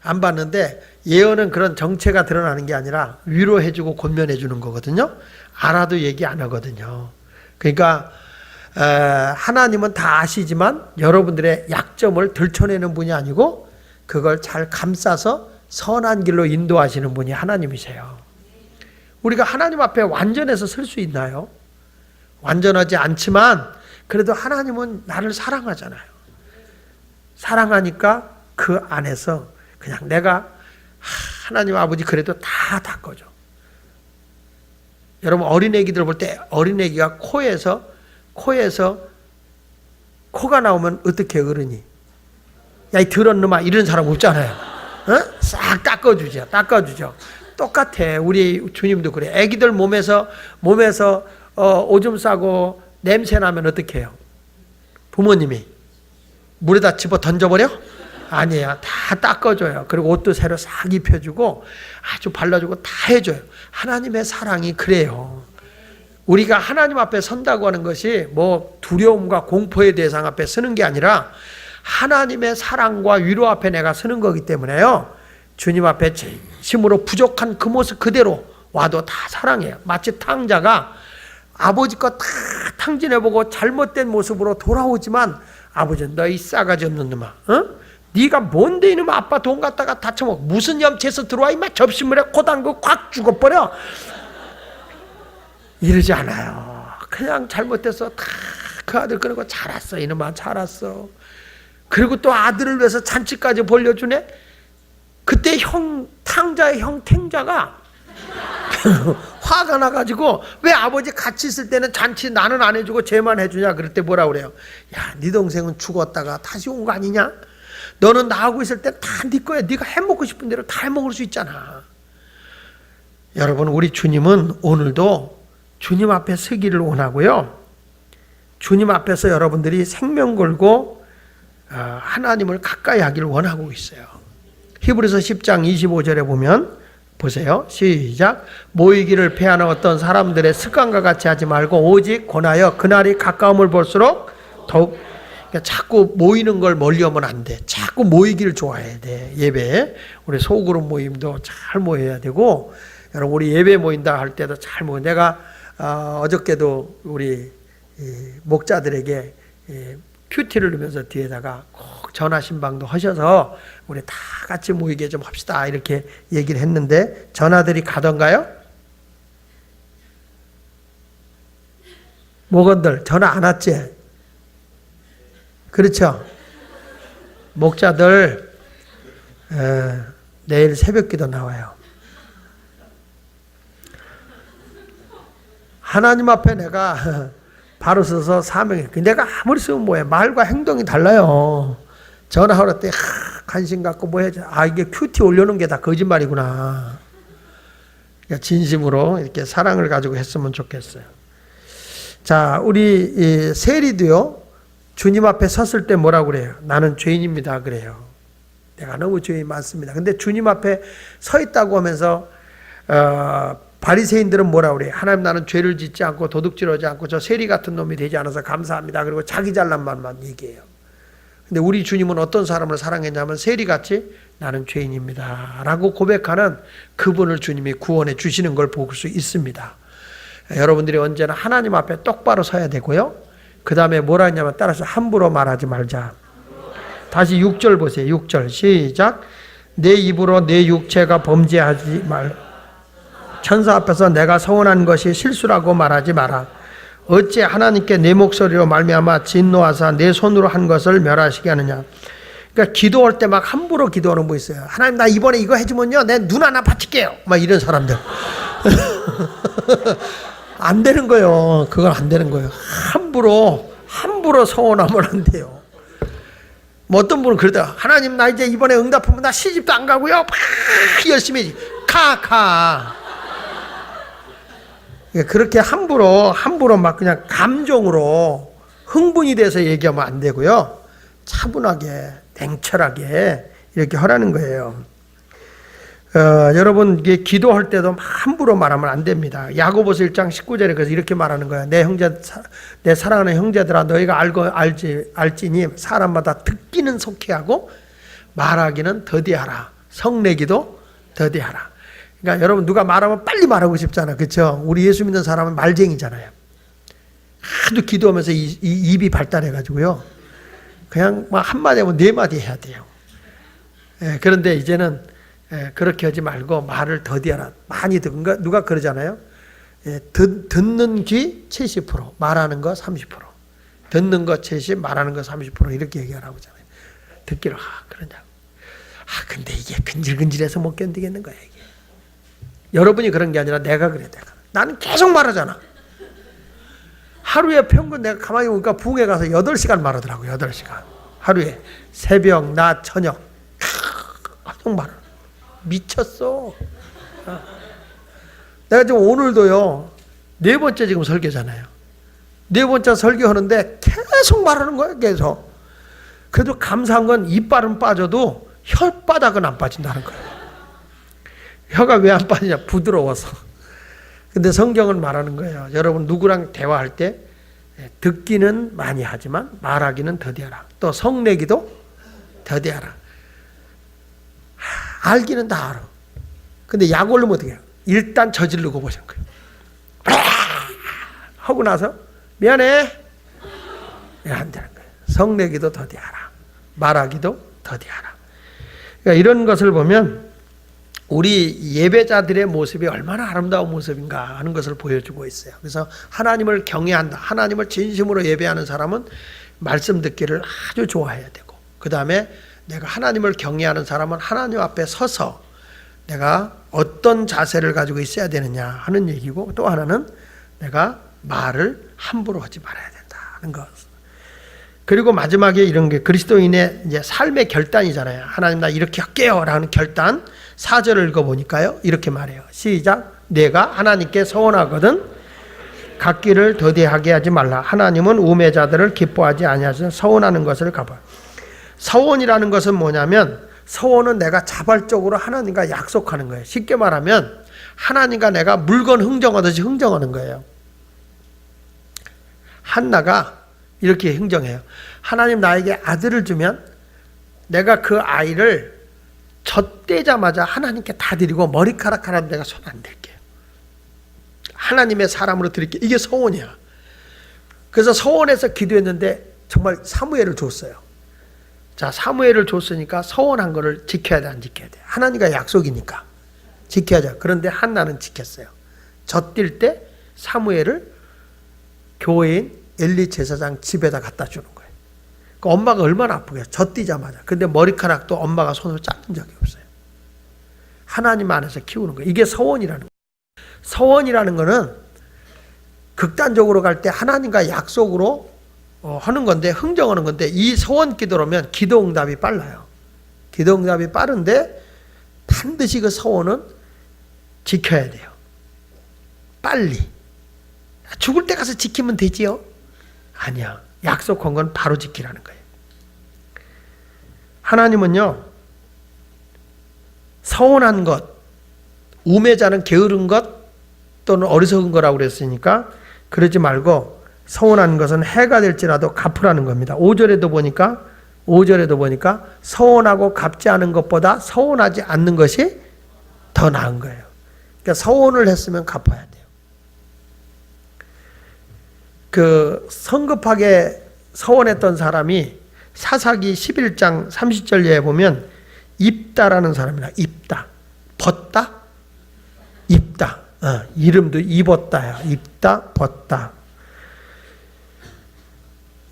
[SPEAKER 1] 안 받는데, 예언은 그런 정체가 드러나는 게 아니라 위로해주고 권면해 주는 거거든요. 알아도 얘기 안 하거든요. 그러니까 하나님은 다 아시지만 여러분들의 약점을 들춰내는 분이 아니고 그걸 잘 감싸서 선한 길로 인도하시는 분이 하나님이세요. 우리가 하나님 앞에 완전해서 설 수 있나요? 완전하지 않지만 그래도 하나님은 나를 사랑하잖아요. 사랑하니까 그 안에서 그냥 내가 하나님 아버지 그래도 다 닦아줘. 여러분 어린애기들 볼 때 어린애기가 코에서 코가 나오면 어떻게 어른이 야 이 더러운 놈아 이런 사람 없잖아요. 싹 닦아주죠. 똑같아. 우리 주님도 그래. 애기들 몸에서 오줌 싸고 냄새 나면 어떻게 해요? 부모님이 물에다 집어 던져버려? 아니에요. 다 닦아줘요. 그리고 옷도 새로 싹 입혀주고 아주 발라주고 다 해줘요. 하나님의 사랑이 그래요. 우리가 하나님 앞에 선다고 하는 것이 뭐 두려움과 공포의 대상 앞에 서는 게 아니라 하나님의 사랑과 위로 앞에 내가 서는 거기 때문에요. 주님 앞에 진심으로 부족한 그 모습 그대로 와도 다 사랑해요. 마치 탕자가 아버지 거 다 탕진해보고 잘못된 모습으로 돌아오지만 아버지는 너희 싸가지 없는 놈아, 네가 뭔데 이놈아 아빠 돈 갖다가 다 처먹어. 무슨 염치에서 들어와 이마 접시물에 코 담고 콱 죽어버려. 이러지 않아요. 그냥 잘못해서 다 그 아들 끊고 잘 왔어 이놈아 잘 왔어. 그리고 또 아들을 위해서 잔치까지 벌려주네. 그때 탕자의 형 탱자가 화가 나가지고 왜 아버지 같이 있을 때는 잔치 나는 안 해주고 쟤만 해주냐. 그럴 때 뭐라 그래요? 야, 네 동생은 죽었다가 다시 온 거 아니냐? 너는 나하고 있을 때 다 네 거야. 네가 해먹고 싶은 대로 다 해먹을 수 있잖아. 여러분, 우리 주님은 오늘도 주님 앞에 서기를 원하고요. 주님 앞에서 여러분들이 생명 걸고 하나님을 가까이 하기를 원하고 있어요. 히브리서 10장 25절에 보면 보세요. 시작. 모이기를 패하는 어떤 사람들의 습관과 같이 하지 말고 오직 권하여 그날이 가까움을 볼수록 더욱, 그러니까 자꾸 모이는 걸 멀리하면 안 돼. 자꾸 모이기를 좋아해야 돼. 예배, 우리 소그룹 모임도 잘 모여야 되고, 여러분 우리 예배 모인다 할 때도 잘 모여. 내가 어저께도 우리 목자들에게 큐티를 넣으면서 뒤에다가 꼭 전화 신방도 하셔서 우리 다 같이 모이게 좀 합시다 이렇게 얘기를 했는데 전화들이 가던가요? 목원들 전화 안 왔지? 그렇죠? 목자들 내일 새벽기도 나와요. 하나님 앞에 내가 바로 서서 사명해. 내가 아무리 쓰면 뭐해. 말과 행동이 달라요. 전화할 때 관심 갖고 뭐 해야지. 이게 큐티 올려놓은 게 다 거짓말이구나. 그러니까 진심으로 이렇게 사랑을 가지고 했으면 좋겠어요. 자, 우리 세리도요. 주님 앞에 섰을 때 뭐라고 그래요? 나는 죄인입니다. 그래요. 내가 너무 죄인이 많습니다. 근데 주님 앞에 서 있다고 하면서 바리새인들은 뭐라 그래요? 하나님, 나는 죄를 짓지 않고 도둑질하지 않고 저 세리 같은 놈이 되지 않아서 감사합니다. 그리고 자기 잘난 말만 얘기해요. 근데 우리 주님은 어떤 사람을 사랑했냐면 세리같이 나는 죄인입니다 라고 고백하는 그분을 주님이 구원해 주시는 걸 볼 수 있습니다. 여러분들이 언제나 하나님 앞에 똑바로 서야 되고요. 그 다음에 뭐라 했냐면 따라서 함부로 말하지 말자. 다시 6절 보세요. 6절 시작. 내 입으로 내 육체가 범죄하지 말. 천사 앞에서 내가 서원한 것이 실수라고 말하지 마라. 어찌 하나님께 내 목소리로 말미암아 진노하사 내 손으로 한 것을 멸하시게 하느냐. 그러니까 기도할 때 막 함부로 기도하는 분 있어요. 하나님, 나 이번에 이거 해주면요 내 눈 하나 바칠게요. 막 이런 사람들. 안 되는 거예요. 그건 안 되는 거예요. 함부로 서원하면 안 돼요. 뭐 어떤 분은 그러다 하나님, 나 이제 이번에 응답하면 나 시집도 안 가고요. 막 열심히 가. 그렇게 함부로 막 그냥 감정으로 흥분이 돼서 얘기하면 안 되고요. 차분하게, 냉철하게 이렇게 하라는 거예요. 여러분, 이게 기도할 때도 함부로 말하면 안 됩니다. 야고보서 1장 19절에 그래서 이렇게 말하는 거예요. 내 사랑하는 형제들아, 너희가 알지니 사람마다 듣기는 속히 하고 말하기는 더디하라. 성내기도 더디하라. 그러니까 여러분, 누가 말하면 빨리 말하고 싶잖아. 그렇죠? 우리 예수 믿는 사람은 말쟁이잖아요. 하도 기도하면서 입이 발달해가지고요. 그냥 막 한마디 하면 4마디 해야 돼요. 그런데 이제는 그렇게 하지 말고 말을 더디하라. 많이 듣는 누가 그러잖아요. 듣는 귀 70%, 말하는 거 30%. 듣는 거 70, 말하는 거 30% 이렇게 얘기하라고 하잖아요. 듣기로 그러냐고. 근데 이게 근질근질해서 못 견디겠는 거야 이게. 여러분이 그런 게 아니라 내가 그래. 나는 계속 말하잖아. 하루에 평균 내가 가만히 보니까 부흥회 가서 8시간 말하더라고요. 8시간. 하루에 새벽, 낮, 저녁 계속 말하. 미쳤어. 내가 지금 오늘도요 4번째 지금 설교잖아요. 4번째 설교하는데 계속 말하는 거예요. 계속. 그래도 감사한 건 이빨은 빠져도 혓바닥은 안 빠진다는 거예요. 혀가 왜 안 빠지냐? 부드러워서. 근데 성경은 말하는 거예요. 여러분, 누구랑 대화할 때 듣기는 많이 하지만 말하기는 더디하라. 또 성내기도 더디하라. 알기는 다 알아. 근데 약 올리면 어떻게 해요? 일단 저지르고 보시는 거예요. 하고 나서 미안해. 안 되는 거예요. 성내기도 더디하라. 말하기도 더디하라. 그러니까 이런 것을 보면 우리 예배자들의 모습이 얼마나 아름다운 모습인가 하는 것을 보여주고 있어요. 그래서 하나님을 경외한다. 하나님을 진심으로 예배하는 사람은 말씀 듣기를 아주 좋아해야 되고 그 다음에 내가 하나님을 경외하는 사람은 하나님 앞에 서서 내가 어떤 자세를 가지고 있어야 되느냐 하는 얘기고, 또 하나는 내가 말을 함부로 하지 말아야 된다는 것. 그리고 마지막에 이런 게 그리스도인의 이제 삶의 결단이잖아요. 하나님 나 이렇게 할게요 라는 결단. 4절을 읽어보니까요 이렇게 말해요. 시작. 내가 하나님께 서원하거든 갚기를 더디하게 하지 말라. 하나님은 우매자들을 기뻐하지 아니하시는 서원하는 것을 갚아. 서원이라는 것은 뭐냐면, 서원은 내가 자발적으로 하나님과 약속하는 거예요. 쉽게 말하면 하나님과 내가 물건 흥정하듯이 흥정하는 거예요. 한나가 이렇게 흥정해요. 하나님 나에게 아들을 주면 내가 그 아이를 젖대자마자 하나님께 다 드리고 머리카락 하나 내가 손 안 댈게요. 하나님의 사람으로 드릴게요. 이게 서원이야. 그래서 서원해서 기도했는데 정말 사무엘을 줬어요. 자, 사무엘을 줬으니까 서원한 거를 지켜야 돼, 안 지켜야 돼? 하나님과 약속이니까 지켜야죠. 그런데 한나는 지켰어요. 젖뛸 때 사무엘을 교회인 엘리 제사장 집에다 갖다 주는 거예요. 그러니까 엄마가 얼마나 아프겠어요. 젖뛰자마자. 근데 머리카락도 엄마가 손으로 자른 적이 없어요. 하나님 안에서 키우는 거예요. 이게 서원이라는 거예요. 서원이라는 거는 극단적으로 갈 때 하나님과 약속으로 하는 건데, 흥정하는 건데, 이 서원 기도라면 기도 응답이 빨라요. 기도 응답이 빠른데 반드시 그 서원은 지켜야 돼요. 빨리. 죽을 때 가서 지키면 되지요? 아니야. 약속한 건 바로 지키라는 거예요. 하나님은요, 서운한 것, 우매자는 게으른 것 또는 어리석은 거라고 그랬으니까 그러지 말고 서운한 것은 해가 될지라도 갚으라는 겁니다. 5절에도 보니까 서운하고 갚지 않은 것보다 서운하지 않는 것이 더 나은 거예요. 그러니까 서운을 했으면 갚아야 돼요. 그 성급하게 서운했던 사람이 사사기 11장 30절에 보면 입다라는 사람이라. 입다. 벗다? 입다. 이름도 입었다야. 입다, 벗다.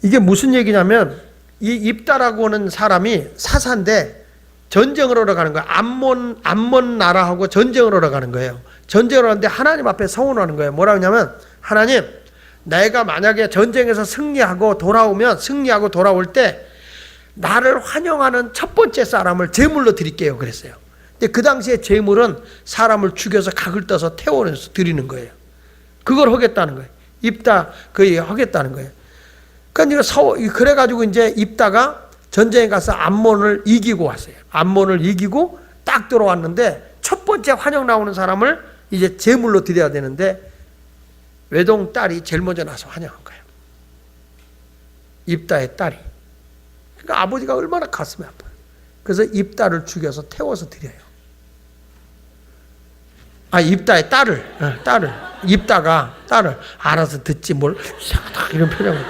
[SPEAKER 1] 이게 무슨 얘기냐면, 이 입다라고 하는 사람이 사사인데 전쟁을 하러 가는 거예요. 암몬 나라하고 전쟁을 하러 가는 거예요. 전쟁을 하는데 하나님 앞에 서원하는 거예요. 뭐라고 하냐면, 하나님, 내가 만약에 전쟁에서 승리하고 돌아올 때 나를 환영하는 첫 번째 사람을 제물로 드릴게요. 그랬어요. 근데 그 당시에 제물은 사람을 죽여서 각을 떠서 태워내서 드리는 거예요. 그걸 하겠다는 거예요. 입다, 하겠다는 거예요. 그러니까 그래가지고 이제 입다가 전쟁에 가서 암몬을 이기고 왔어요. 암몬을 이기고 딱 들어왔는데 첫 번째 환영 나오는 사람을 이제 제물로 드려야 되는데 외동 딸이 제일 먼저 나서 환영한 거예요. 입다의 딸이. 그러니까 아버지가 얼마나 가슴이 아파요. 그래서 입다를 죽여서 태워서 드려요. 입다의 딸을. 입다가 딸을 알아서 듣지 뭘 이런 표정을.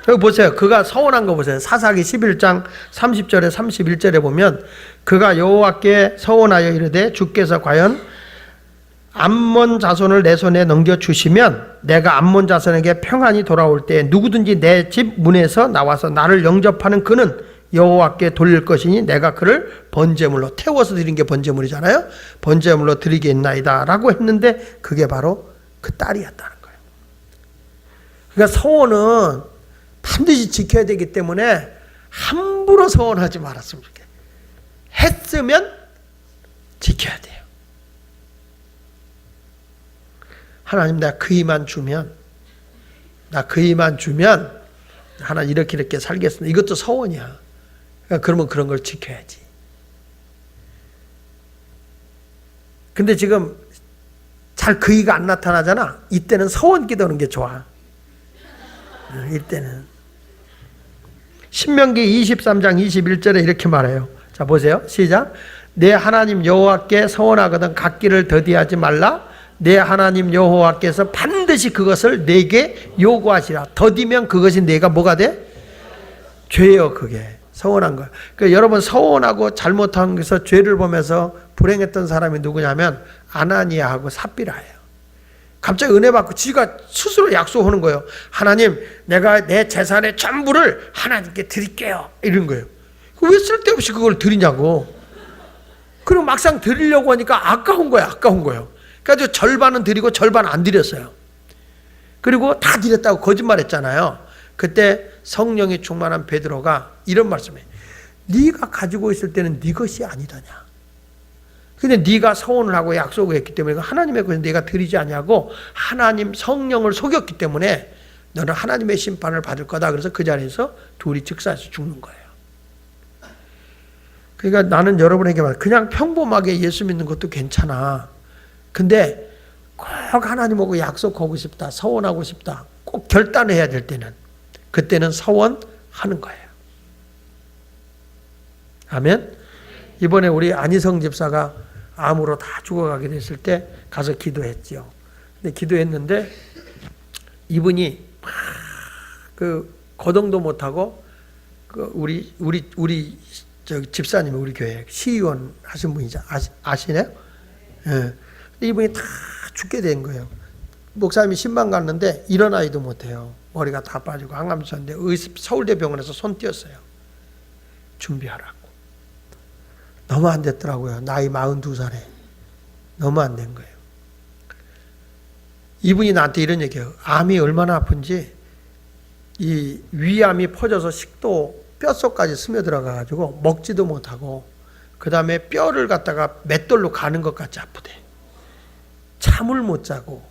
[SPEAKER 1] 여기 보세요. 그가 서운한 거 보세요. 사사기 11장 30절에 31절에 보면 그가 여호와께 서운하여 이르되 주께서 과연 암몬 자손을 내 손에 넘겨주시면 내가 암몬 자손에게 평안히 돌아올 때 누구든지 내 집 문에서 나와서 나를 영접하는 그는 여호와께 돌릴 것이니 내가 그를 번제물로 태워서 드린 게 번제물이잖아요. 번제물로 드리겠나이다 라고 했는데 그게 바로 그 딸이었다는 거예요. 그러니까 서원은 반드시 지켜야 되기 때문에 함부로 서원하지 말았으면 좋겠어요. 했으면 지켜야 돼요. 하나님 나 그 힘만 주면 하나님 이렇게 살겠습니다. 이것도 서원이야. 그러면 그런 걸 지켜야지. 근데 지금 잘 그 의가 안 나타나잖아. 이때는 서원 기도하는 게 좋아. 이때는 신명기 23장 21절에 이렇게 말해요. 자 보세요. 시작. 내 하나님 여호와께 서원하거든 갚기를 더디하지 말라. 내 하나님 여호와께서 반드시 그것을 내게 요구하시라. 더디면 그것이 내가 뭐가 돼? 죄요. 그게 서원한 거야. 그러니까 여러분 서원하고 잘못한 것에서 죄를 보면서 불행했던 사람이 누구냐면 아나니아하고 삽비라예요. 갑자기 은혜 받고 지가 스스로 약속하는 거예요. 하나님, 내가 내 재산의 전부를 하나님께 드릴게요. 이런 거예요. 왜 쓸데없이 그걸 드리냐고. 그리고 막상 드리려고 하니까 아까운 거예요. 아까운 거예요. 그래서 절반은 드리고 절반 안 드렸어요. 그리고 다 드렸다고 거짓말했잖아요. 그때 성령이 충만한 베드로가 이런 말씀해. 네가 가지고 있을 때는 네 것이 아니더냐. 근데 네가 서원을 하고 약속을 했기 때문에 하나님의 것을 네가 드리지 않냐고 하나님 성령을 속였기 때문에 너는 하나님의 심판을 받을 거다. 그래서 그 자리에서 둘이 즉사해서 죽는 거예요. 그러니까 나는 여러분에게 말 그냥 평범하게 예수 믿는 것도 괜찮아. 근데 꼭 하나님하고 약속하고 싶다. 서원하고 싶다. 꼭 결단해야 될 때는 그때는 서원하는 거예요. 아멘. 이번에 우리 안희성 집사가 암으로 다 죽어가게 됐을 때 가서 기도했죠. 근데 기도했는데 이분이 막 그 거동도 못하고 그 우리 저기 집사님이 우리 교회 시의원 하신 분이죠. 아시네요? 예. 이분이 다 죽게 된 거예요. 목사님이 신방 갔는데 일어나지도 못해요. 머리가 다 빠지고 항암수인데 서울대병원에서 손 띄었어요. 준비하라고. 너무 안 됐더라고요. 나이 42살에. 너무 안 된 거예요. 이분이 나한테 이런 얘기해요. 암이 얼마나 아픈지 이 위암이 퍼져서 식도 뼛속까지 스며들어가가지고 먹지도 못하고 그 다음에 뼈를 갖다가 맷돌로 가는 것 같이 아프대. 잠을 못 자고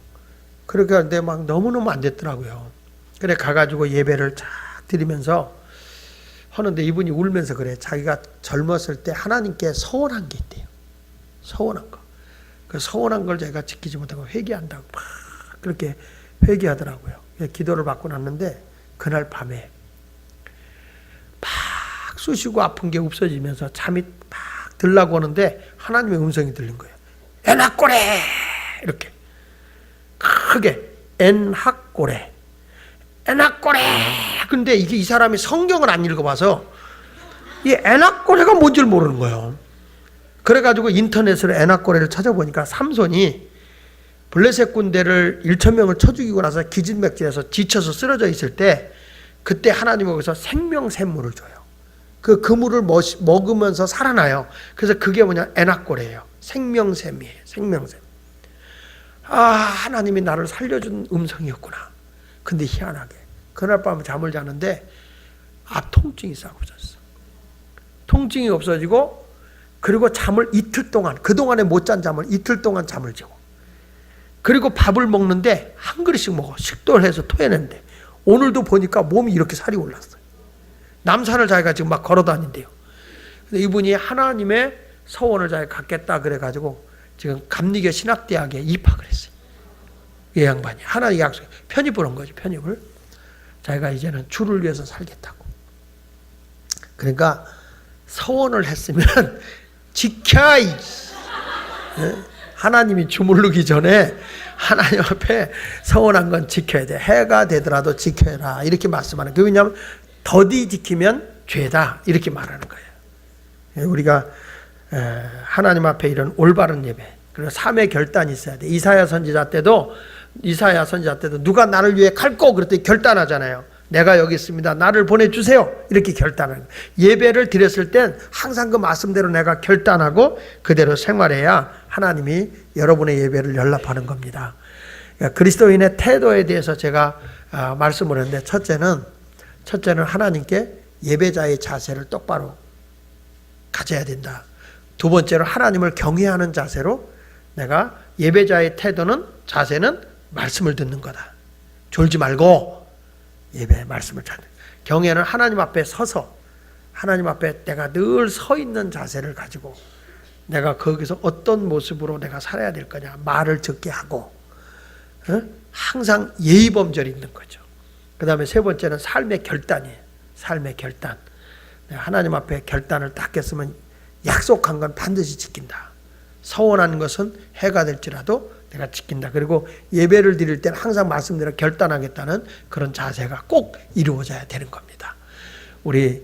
[SPEAKER 1] 그러니까 근데 막 너무너무 안 됐더라고요. 그래 가가지고 예배를 쫙 드리면서 하는데 이분이 울면서 그래. 자기가 젊었을 때 하나님께 서원한 게 있대요. 서원한 거. 그 서원한 걸 제가 지키지 못하고 회개한다고 막 그렇게 회개하더라고요. 기도를 받고 났는데 그날 밤에 막 쑤시고 아픈 게 없어지면서 잠이 막 들라고 하는데 하나님의 음성이 들린 거예요. 엔학고래! 이렇게 크게 엔학고래. 엔학고래! 근데 이게 이 사람이 성경을 안 읽어봐서 이 엔학고래가 뭔지 모르는 거예요. 그래가지고 인터넷으로 엔학고래를 찾아보니까 삼손이 블레셋 군대를 1,000명을 쳐 죽이고 나서 기진맥진해서 지쳐서 쓰러져 있을 때 그때 하나님이 거기서 생명샘물을 줘요. 그 물을 먹으면서 살아나요. 그래서 그게 뭐냐? 엔학고래예요. 생명샘이에요. 생명샘. 아, 하나님이 나를 살려준 음성이었구나. 근데 희한하게 그날 밤 잠을 자는데 앞 통증이 싹 없어졌어. 통증이 없어지고 그리고 잠을 이틀 동안 그동안에 못 잔 잠을 이틀 동안 잠을 자고 그리고 밥을 먹는데 한 그릇씩 먹어. 식도를 해서 토해낸대. 오늘도 보니까 몸이 이렇게 살이 올랐어요. 남산을 자기가 지금 막 걸어 다닌대요. 근데 이분이 하나님의 서원을 자기가 갖겠다 그래가지고 지금 감리교 신학대학에 입학을 했어요. 이 양반이 하나님 약속 편입을 한 거죠. 편입을. 자기가 이제는 주를 위해서 살겠다고. 그러니까 서원을 했으면 지켜. 하나님이 주물르기 전에 하나님 앞에 서원한 건 지켜야 돼. 해가 되더라도 지켜라. 이렇게 말씀하는 거예요. 왜냐하면 더디 지키면 죄다. 이렇게 말하는 거예요. 우리가 하나님 앞에 이런 올바른 예배 그리고 삶의 결단이 있어야 돼. 이사야 선지자 때도 누가 나를 위해 갈고 그랬더니 결단하잖아요. 내가 여기 있습니다. 나를 보내주세요. 이렇게 결단하는 거예요. 예배를 드렸을 땐 항상 그 말씀대로 내가 결단하고 그대로 생활해야 하나님이 여러분의 예배를 연락하는 겁니다. 그러니까 그리스도인의 태도에 대해서 제가 말씀을 했는데 첫째는 하나님께 예배자의 자세를 똑바로 가져야 된다. 두 번째로 하나님을 경외하는 자세로 내가 예배자의 자세는 말씀을 듣는 거다. 졸지 말고 예배 말씀을 찾는. 경외는 하나님 앞에 서서 하나님 앞에 내가 늘 서 있는 자세를 가지고 내가 거기서 어떤 모습으로 내가 살아야 될 거냐 말을 듣게 하고 항상 예의 범절이 있는 거죠. 그 다음에 세 번째는 삶의 결단이에요. 삶의 결단. 내가 하나님 앞에 결단을 딱 했으면 약속한 건 반드시 지킨다. 서원하는 것은 해가 될지라도 내가 지킨다. 그리고 예배를 드릴 때는 항상 말씀대로 결단하겠다는 그런 자세가 꼭 이루어져야 되는 겁니다. 우리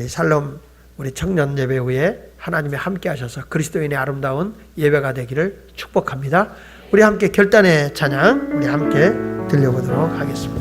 [SPEAKER 1] 살롬 우리 청년 예배 후에 하나님이 함께 하셔서 그리스도인의 아름다운 예배가 되기를 축복합니다. 우리 함께 결단의 찬양 우리 함께 들려보도록 하겠습니다.